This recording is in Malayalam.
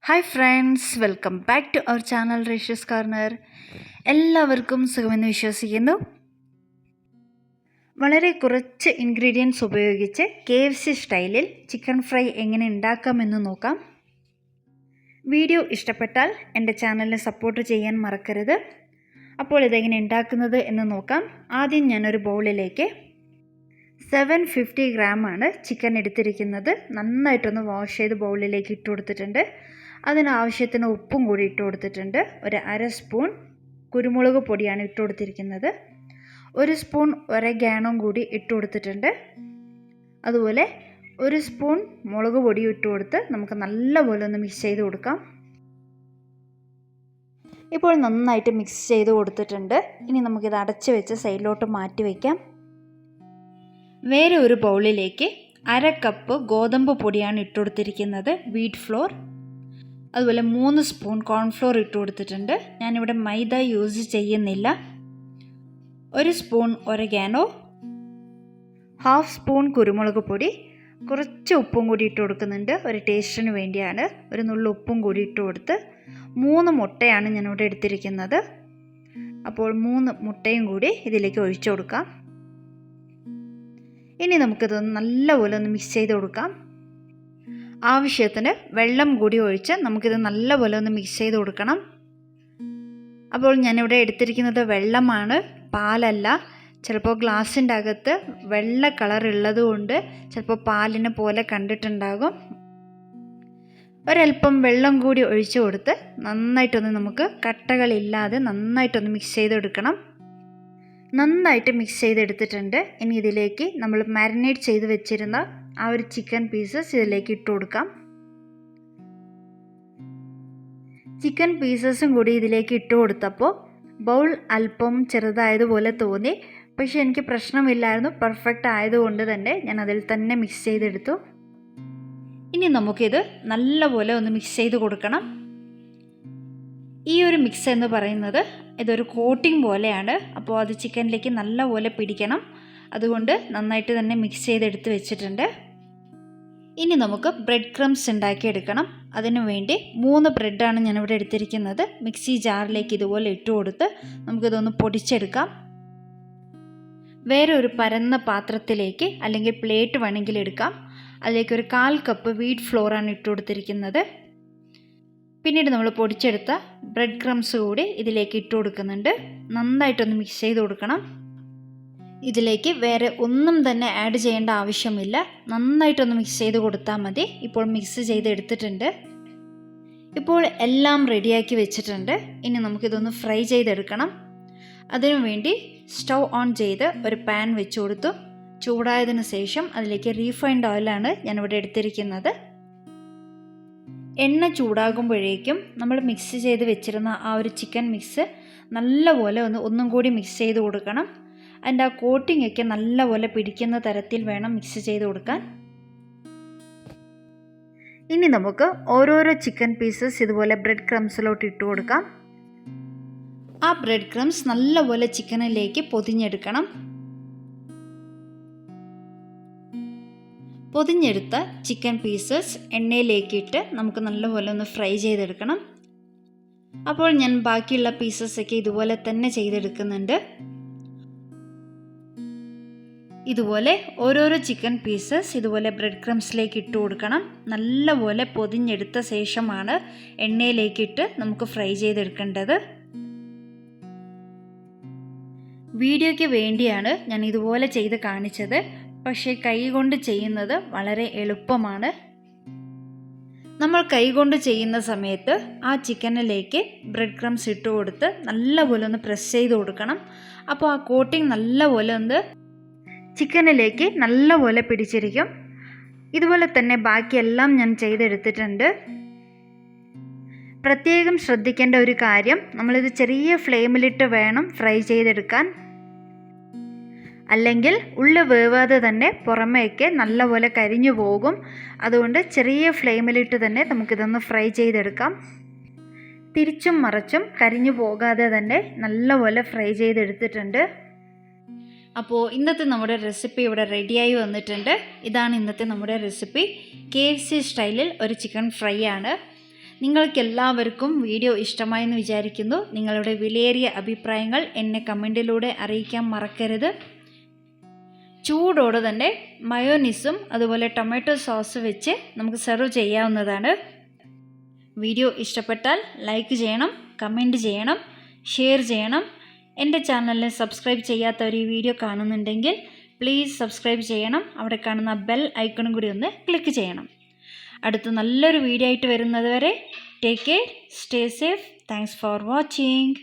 Hi friends, welcome back to our channel റേഷ്യസ് കോർണർ. എല്ലാവർക്കും സുഖമെന്ന് വിശ്വസിക്കുന്നു. വളരെ കുറച്ച് ഇൻഗ്രീഡിയൻസ് ഉപയോഗിച്ച് KFC സ്റ്റൈലിൽ ചിക്കൻ ഫ്രൈ എങ്ങനെ ഉണ്ടാക്കാമെന്ന് നോക്കാം. വീഡിയോ ഇഷ്ടപ്പെട്ടാൽ എൻ്റെ ചാനലിനെ സപ്പോർട്ട് ചെയ്യാൻ മറക്കരുത്. അപ്പോൾ ഇതെങ്ങനെ ഉണ്ടാക്കുന്നത് എന്ന് നോക്കാം. ആദ്യം ഞാനൊരു ബൗളിലേക്ക് 750 ഗ്രാമാണ് ചിക്കൻ എടുത്തിരിക്കുന്നത്. നന്നായിട്ടൊന്ന് വാഷ് ചെയ്ത് ബൗളിലേക്ക് ഇട്ട് കൊടുത്തിട്ടുണ്ട്. അതിനാവശ്യത്തിന് ഉപ്പും കൂടി ഇട്ട് കൊടുത്തിട്ടുണ്ട്. ഒരു അര സ്പൂൺ കുരുമുളക് പൊടിയാണ് ഇട്ട് കൊടുത്തിരിക്കുന്നത്. ഒരു സ്പൂൺ ഒരഗാനോ കൂടി ഇട്ട് കൊടുത്തിട്ടുണ്ട്. അതുപോലെ ഒരു സ്പൂൺ മുളക് പൊടി ഇട്ട് കൊടുത്ത് നമുക്ക് നല്ലപോലെ ഒന്ന് മിക്സ് ചെയ്ത് കൊടുക്കാം. ഇപ്പോൾ നന്നായിട്ട് മിക്സ് ചെയ്ത് കൊടുത്തിട്ടുണ്ട്. ഇനി നമുക്കിത് അടച്ച് വെച്ച് സൈഡിലോട്ട് മാറ്റി വയ്ക്കാം. വേറെ ഒരു ബൗളിലേക്ക് അര കപ്പ് ഗോതമ്പ് പൊടിയാണ് ഇട്ട് കൊടുത്തിരിക്കുന്നത്, വീറ്റ് ഫ്ലോർ. അതുപോലെ 3 സ്പൂൺ കോൺഫ്ലോർ ഇട്ട് കൊടുത്തിട്ടുണ്ട്. ഞാനിവിടെ മൈദ യൂസ് ചെയ്യുന്നില്ല. ഒരു സ്പൂൺ ഒരഗാനോ, ഹാഫ് സ്പൂൺ കുരുമുളക് പൊടി, കുറച്ച് ഉപ്പും കൂടി ഇട്ട് കൊടുക്കുന്നുണ്ട്, ഒരു ടേസ്റ്റിന് വേണ്ടിയാണ്. ഒരു നുള്ളു ഉപ്പും കൂടി ഇട്ട് കൊടുത്ത് 3 മുട്ടയാണ് ഞാനിവിടെ എടുത്തിരിക്കുന്നത്. അപ്പോൾ 3 മുട്ടയും കൂടി ഇതിലേക്ക് ഒഴിച്ചു കൊടുക്കാം. ഇനി നമുക്കിതൊന്ന് നല്ലപോലെ ഒന്ന് മിക്സ് ചെയ്ത് കൊടുക്കാം. ആവശ്യത്തിന് വെള്ളം കൂടി ഒഴിച്ച് നമുക്കിത് നല്ലപോലെ ഒന്ന് മിക്സ് ചെയ്ത് കൊടുക്കണം. അപ്പോൾ ഞാനിവിടെ എടുത്തിരിക്കുന്നത് വെള്ളമാണ്, പാലല്ല. ചിലപ്പോൾ ഗ്ലാസിൻ്റെ അകത്ത് വെള്ള കളർ ഉള്ളത് കൊണ്ട് ചിലപ്പോൾ പാലിനെ പോലെ കണ്ടിട്ടുണ്ടാകും. ഒരല്പം വെള്ളം കൂടി ഒഴിച്ചു കൊടുത്ത് നന്നായിട്ടൊന്ന് നമുക്ക് കട്ടകളില്ലാതെ നന്നായിട്ടൊന്ന് മിക്സ് ചെയ്തെടുക്കണം. നന്നായിട്ട് മിക്സ് ചെയ്തെടുത്തിട്ടുണ്ട്. ഇനി ഇതിലേക്ക് നമ്മൾ മാരിനേറ്റ് ചെയ്ത് വെച്ചിരുന്ന ആ ഒരു ചിക്കൻ പീസസ് ഇതിലേക്ക് ഇട്ട് കൊടുക്കാം. ചിക്കൻ പീസസും കൂടി ഇതിലേക്ക് ഇട്ട് കൊടുത്തപ്പോൾ ബൗൾ അല്പം ചെറുതായതുപോലെ തോന്നി. പക്ഷേ എനിക്ക് പ്രശ്നമില്ലായിരുന്നു, പെർഫെക്റ്റ് ആയതുകൊണ്ട് തന്നെ ഞാൻ അതിൽ തന്നെ മിക്സ് ചെയ്തെടുത്തു. ഇനി നമുക്കിത് നല്ലപോലെ ഒന്ന് മിക്സ് ചെയ്ത് കൊടുക്കണം. ഈ ഒരു മിക്സ് എന്ന് പറയുന്നത് ഇതൊരു കോട്ടിംഗ് പോലെയാണ്. അപ്പോൾ അത് ചിക്കനിലേക്ക് നല്ലപോലെ പിടിക്കണം. അതുകൊണ്ട് നന്നായിട്ട് തന്നെ മിക്സ് ചെയ്തെടുത്ത് വെച്ചിട്ടുണ്ട്. ഇനി നമുക്ക് ബ്രെഡ് ക്രംസ് ഉണ്ടാക്കിയെടുക്കണം. അതിനു വേണ്ടി 3 ബ്രെഡാണ് ഞാനിവിടെ എടുത്തിരിക്കുന്നത്. മിക്സി ജാറിലേക്ക് ഇതുപോലെ ഇട്ട് കൊടുത്ത് നമുക്കിതൊന്ന് പൊടിച്ചെടുക്കാം. വേറെ ഒരു പരന്ന പാത്രത്തിലേക്ക് അല്ലെങ്കിൽ പ്ലേറ്റ് വേണമെങ്കിൽ എടുക്കാം. അതിലേക്ക് ഒരു 1/4 കപ്പ് വീറ്റ് ഫ്ലോറാണ് ഇട്ട് കൊടുത്തിരിക്കുന്നത്. പിന്നീട് നമ്മൾ പൊടിച്ചെടുത്ത ബ്രെഡ് ക്രംസ് കൂടി ഇതിലേക്ക് ഇട്ട് കൊടുക്കുന്നുണ്ട്. നന്നായിട്ടൊന്ന് മിക്സ് ചെയ്ത് കൊടുക്കണം. ഇതിലേക്ക് വേറെ ഒന്നും തന്നെ ആഡ് ചെയ്യേണ്ട ആവശ്യമില്ല. നന്നായിട്ടൊന്ന് മിക്സ് ചെയ്ത് കൊടുത്താൽ മതി. ഇപ്പോൾ മിക്സ് ചെയ്ത് എടുത്തിട്ടുണ്ട്. ഇപ്പോൾ എല്ലാം റെഡിയാക്കി വെച്ചിട്ടുണ്ട്. ഇനി നമുക്കിതൊന്ന് ഫ്രൈ ചെയ്തെടുക്കണം. അതിനു വേണ്ടി സ്റ്റൗ ഓൺ ചെയ്ത് ഒരു പാൻ വെച്ച് കൊടുത്തു. ചൂടായതിനു ശേഷം അതിലേക്ക് റീഫൈൻഡ് ഓയിലാണ് ഞാനിവിടെ എടുത്തിരിക്കുന്നത്. എണ്ണ ചൂടാകുമ്പോഴേക്കും നമ്മൾ മിക്സ് ചെയ്ത് വെച്ചിരുന്ന ആ ഒരു ചിക്കൻ മിക്സ് നല്ലപോലെ ഒന്നും കൂടി മിക്സ് ചെയ്ത് കൊടുക്കണം. അതിൻ്റെ ആ കോട്ടിംഗ് ഒക്കെ നല്ലപോലെ പിടിക്കുന്ന തരത്തിൽ വേണം മിക്സ് ചെയ്ത് കൊടുക്കാൻ. ഇനി നമുക്ക് ഓരോരോ ചിക്കൻ പീസസ് ഇതുപോലെ ബ്രെഡ് ക്രംസിലോട്ട് ഇട്ട് കൊടുക്കാം. ആ ബ്രെഡ് ക്രംസ് നല്ലപോലെ ചിക്കനിലേക്ക് പൊതിഞ്ഞെടുക്കണം. പൊതിഞ്ഞെടുത്ത ചിക്കൻ പീസസ് എണ്ണയിലേക്ക് ഇട്ട് നമുക്ക് നല്ലപോലെ ഒന്ന് ഫ്രൈ ചെയ്തെടുക്കണം. അപ്പോൾ ഞാൻ ബാക്കിയുള്ള പീസസൊക്കെ ഇതുപോലെ തന്നെ ചെയ്തെടുക്കുന്നുണ്ട്. ഇതുപോലെ ഓരോരോ ചിക്കൻ പീസസ് ഇതുപോലെ ബ്രെഡ് ക്രംസിലേക്ക് ഇട്ട് കൊടുക്കണം. നല്ലപോലെ പൊതിഞ്ഞെടുത്ത ശേഷമാണ് എണ്ണയിലേക്കിട്ട് നമുക്ക് ഫ്രൈ ചെയ്തെടുക്കേണ്ടത്. വീഡിയോയ്ക്ക് വേണ്ടിയാണ് ഞാൻ ഇതുപോലെ ചെയ്ത് കാണിച്ചത്. പക്ഷേ കൈകൊണ്ട് ചെയ്യുന്നത് വളരെ എളുപ്പമാണ്. നമ്മൾ കൈകൊണ്ട് ചെയ്യുന്ന സമയത്ത് ആ ചിക്കനിലേക്ക് ബ്രെഡ് ക്രംസ് ഇട്ട് കൊടുത്ത് നല്ലപോലെ ഒന്ന് പ്രസ് ചെയ്ത് കൊടുക്കണം. അപ്പോൾ ആ കോട്ടിംഗ് നല്ലപോലെ ഒന്ന് ചിക്കനിലേക്ക് നല്ലപോലെ പിടിച്ചിരിക്കും. ഇതുപോലെ തന്നെ ബാക്കിയെല്ലാം ഞാൻ ചെയ്തെടുത്തിട്ടുണ്ട്. പ്രത്യേകം ശ്രദ്ധിക്കേണ്ട ഒരു കാര്യം, നമ്മളിത് ചെറിയ ഫ്ലെയിമിലിട്ട് വേണം ഫ്രൈ ചെയ്തെടുക്കാൻ. അല്ലെങ്കിൽ ഉള്ളു വേവാതെ തന്നെ പുറമേക്ക് നല്ലപോലെ കരിഞ്ഞു പോകും. അതുകൊണ്ട് ചെറിയ ഫ്ലെയിമിലിട്ട് തന്നെ നമുക്കിതൊന്ന് ഫ്രൈ ചെയ്തെടുക്കാം. തിരിച്ചും മറിച്ചും കരിഞ്ഞു പോകാതെ തന്നെ നല്ലപോലെ ഫ്രൈ ചെയ്തെടുത്തിട്ടുണ്ട്. അപ്പോൾ ഇന്നത്തെ നമ്മുടെ റെസിപ്പി ഇവിടെ റെഡിയായി വന്നിട്ടുണ്ട്. ഇതാണ് ഇന്നത്തെ നമ്മുടെ റെസിപ്പി. KFC സ്റ്റൈലിൽ ഒരു ചിക്കൻ ഫ്രൈ ആണ്. നിങ്ങൾക്കെല്ലാവർക്കും വീഡിയോ ഇഷ്ടമായെന്ന് വിചാരിക്കുന്നു. നിങ്ങളുടെ വിലയേറിയ അഭിപ്രായങ്ങൾ എന്നെ കമൻറ്റിലൂടെ അറിയിക്കാൻ മറക്കരുത്. ചൂടോടെ തന്നെ മയോനീസും അതുപോലെ ടൊമാറ്റോ സോസ് വെച്ച് നമുക്ക് സെർവ് ചെയ്യാവുന്നതാണ്. വീഡിയോ ഇഷ്ടപ്പെട്ടാൽ ലൈക്ക് ചെയ്യണം, കമൻറ്റ് ചെയ്യണം, ഷെയർ ചെയ്യണം. എൻ്റെ ചാനലിൽ സബ്സ്ക്രൈബ് ചെയ്യാത്തവർ ഈ വീഡിയോ കാണുന്നുണ്ടെങ്കിൽ പ്ലീസ് സബ്സ്ക്രൈബ് ചെയ്യണം. അവിടെ കാണുന്ന ബെൽ ഐക്കണും കൂടി ഒന്ന് ക്ലിക്ക് ചെയ്യണം. അടുത്ത നല്ലൊരു വീഡിയോ ആയിട്ട് വരുന്നത് വരെ take care, stay safe. Thanks for watching.